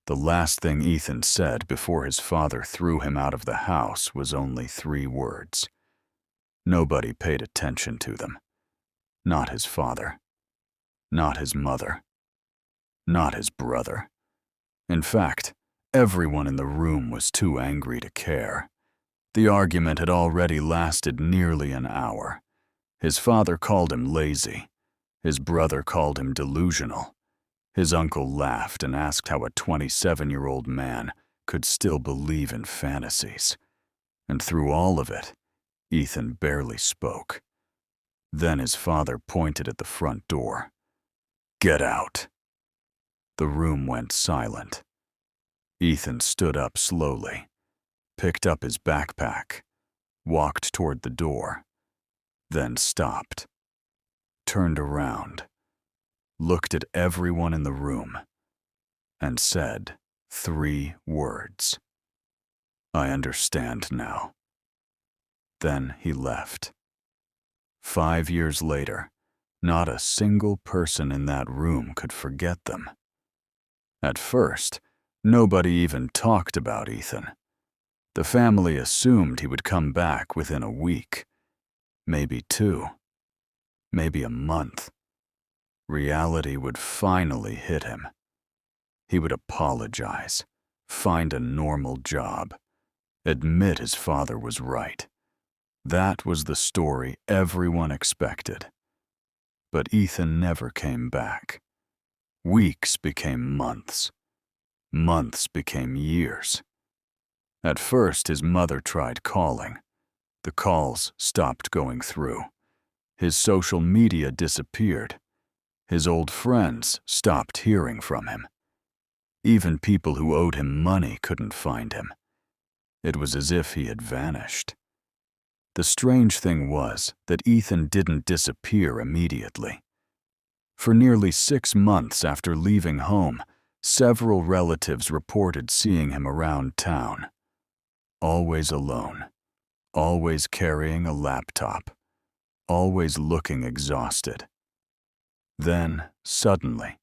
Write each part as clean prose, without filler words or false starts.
The last thing Ethan said before his father threw him out of the house was only 3 words. Nobody paid attention to them. Not his father. Not his mother. Not his brother. In fact, everyone in the room was too angry to care. The argument had already lasted nearly an hour. His father called him lazy. His brother called him delusional. His uncle laughed and asked how a 27-year-old man could still believe in fantasies. And through all of it, Ethan barely spoke. Then his father pointed at the front door. "Get out." The room went silent. Ethan stood up slowly, picked up his backpack, walked toward the door, then stopped, turned around, looked at everyone in the room, and said 3 words. "I understand now." Then he left. 5 years later, not a single person in that room could forget them. At first, nobody even talked about Ethan. The family assumed he would come back within a week, maybe 2, maybe a month. Reality would finally hit him. He would apologize, find a normal job, admit his father was right. That was the story everyone expected. But Ethan never came back. Weeks became months. Months became years. At first, his mother tried calling. The calls stopped going through. His social media disappeared. His old friends stopped hearing from him. Even people who owed him money couldn't find him. It was as if he had vanished. The strange thing was that Ethan didn't disappear immediately. For nearly 6 months after leaving home, several relatives reported seeing him around town. Always alone, always carrying a laptop, always looking exhausted. Then, suddenly,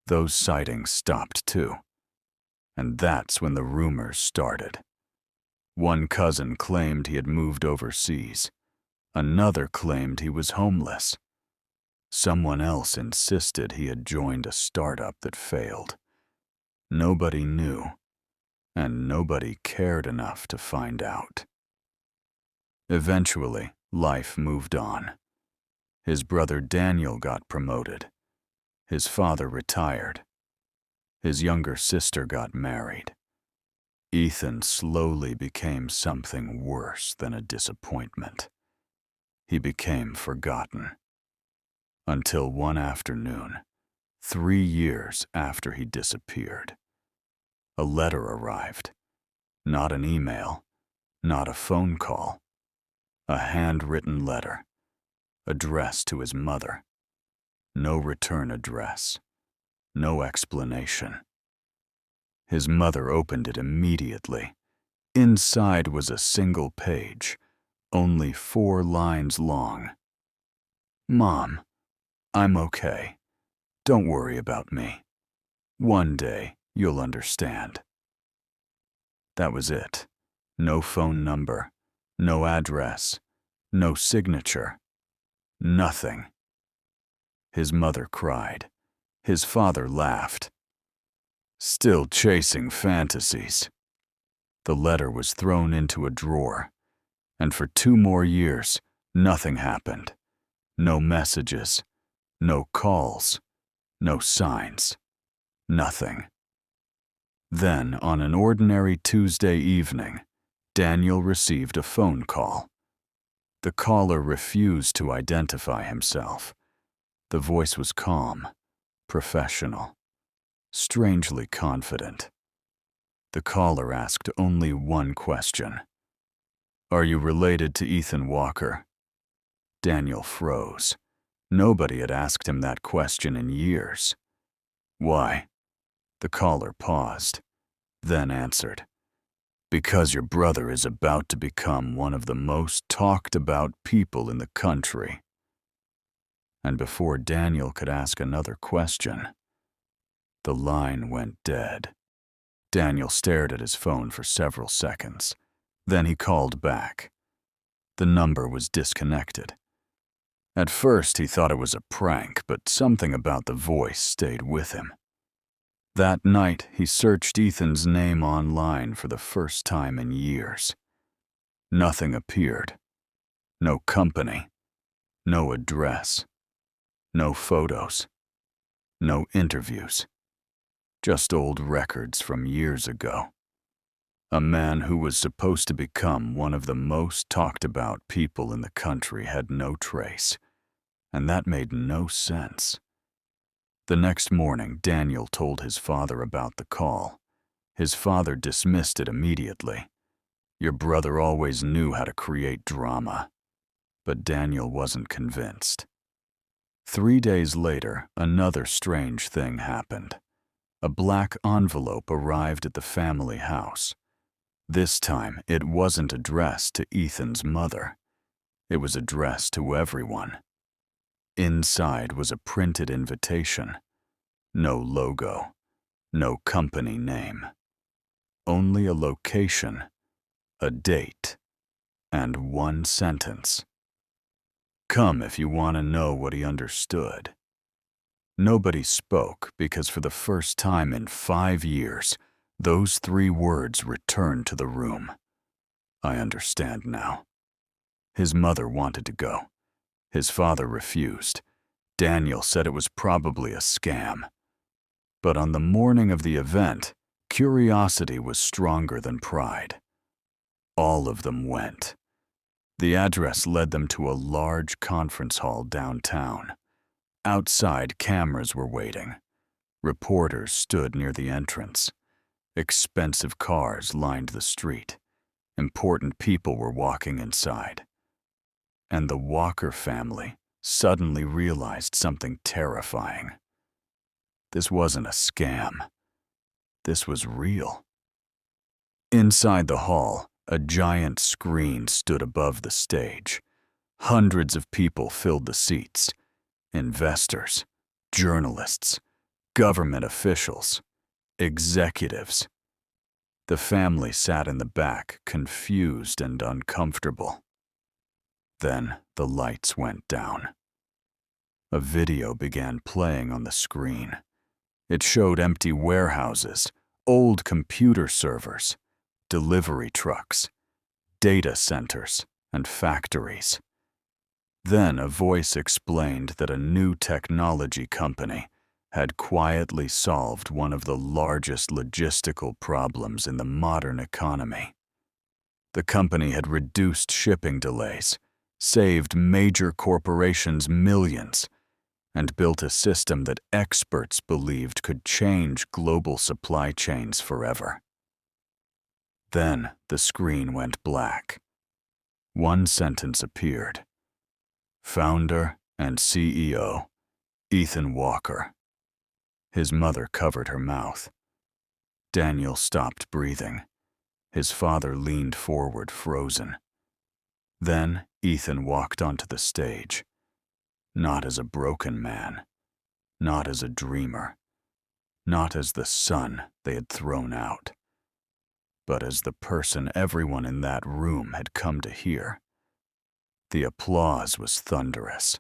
those sightings stopped too. And that's when the rumors started. One cousin claimed he had moved overseas. Another claimed he was homeless. Someone else insisted he had joined a startup that failed. Nobody knew, and nobody cared enough to find out. Eventually, life moved on. His brother Daniel got promoted. His father retired. His younger sister got married. Ethan slowly became something worse than a disappointment. He became forgotten. Until one afternoon, 3 years after he disappeared, a letter arrived. Not an email, not a phone call. A handwritten letter, addressed to his mother. No return address, no explanation. His mother opened it immediately. Inside was a single page, only 4 lines long. "Mom, I'm okay. Don't worry about me. One day, you'll understand." That was it. No phone number, no address, no signature, nothing. His mother cried. His father laughed. Still chasing fantasies. The letter was thrown into a drawer, and for 2 more years, nothing happened. No messages, no calls, no signs, nothing. Then, on an ordinary Tuesday evening, Daniel received a phone call. The caller refused to identify himself. The voice was calm, professional, strangely confident. The caller asked only one question. "Are you related to Ethan Walker?" Daniel froze. Nobody had asked him that question in years. "Why?" The caller paused, then answered. "Because your brother is about to become one of the most talked about people in the country." And before Daniel could ask another question, The line went dead. Daniel stared at his phone for several seconds. Then he called back. The number was disconnected. At first, he thought it was a prank, but something about the voice stayed with him. That night, he searched Ethan's name online for the first time in years. Nothing appeared. No company. No address. No photos. No interviews. Just old records from years ago. A man who was supposed to become one of the most talked about people in the country had no trace, and that made no sense. The next morning, Daniel told his father about the call. His father dismissed it immediately. Your brother always knew how to create drama. But Daniel wasn't convinced. 3 days later, another strange thing happened. A black envelope arrived at the family house. This time, it wasn't addressed to Ethan's mother. It was addressed to everyone. Inside was a printed invitation. No logo. No company name. Only a location, a date, and one sentence. Come if you want to know what he understood. Nobody spoke because for the first time in 5 years, those 3 words returned to the room. I understand now. His mother wanted to go. His father refused. Daniel said it was probably a scam. But on the morning of the event, curiosity was stronger than pride. All of them went. The address led them to a large conference hall downtown. Outside, cameras were waiting. Reporters stood near the entrance. Expensive cars lined the street. Important people were walking inside. And the Walker family suddenly realized something terrifying. This wasn't a scam. This was real. Inside the hall, a giant screen stood above the stage. Hundreds of people filled the seats. Investors, journalists, government officials, executives. The family sat in the back, confused and uncomfortable. Then the lights went down. A video began playing on the screen. It showed empty warehouses, old computer servers, delivery trucks, data centers, and factories. Then a voice explained that a new technology company had quietly solved one of the largest logistical problems in the modern economy. The company had reduced shipping delays, saved major corporations millions, and built a system that experts believed could change global supply chains forever. Then the screen went black. One sentence appeared. Founder and CEO, Ethan Walker. His mother covered her mouth. Daniel stopped breathing. His father leaned forward, frozen. Then Ethan walked onto the stage. Not as a broken man, not as a dreamer, not as the son they had thrown out, but as the person everyone in that room had come to hear. The applause was thunderous.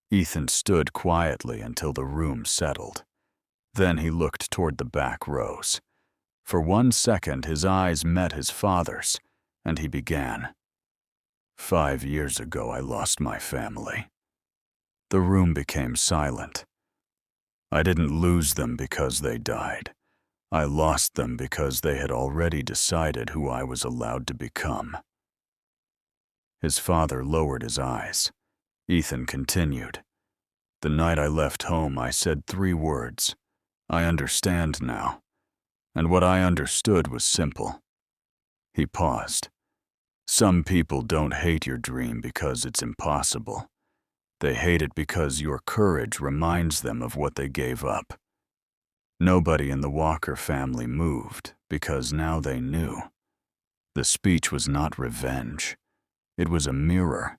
Ethan stood quietly until the room settled. Then he looked toward the back rows. For 1 second, his eyes met his father's, and he began. 5 years ago, I lost my family. The room became silent. I didn't lose them because they died. I lost them because they had already decided who I was allowed to become. His father lowered his eyes. Ethan continued. The night I left home, I said 3 words. I understand now. And what I understood was simple. He paused. Some people don't hate your dream because it's impossible. They hate it because your courage reminds them of what they gave up. Nobody in the Walker family moved because now they knew. The speech was not revenge. It was a mirror.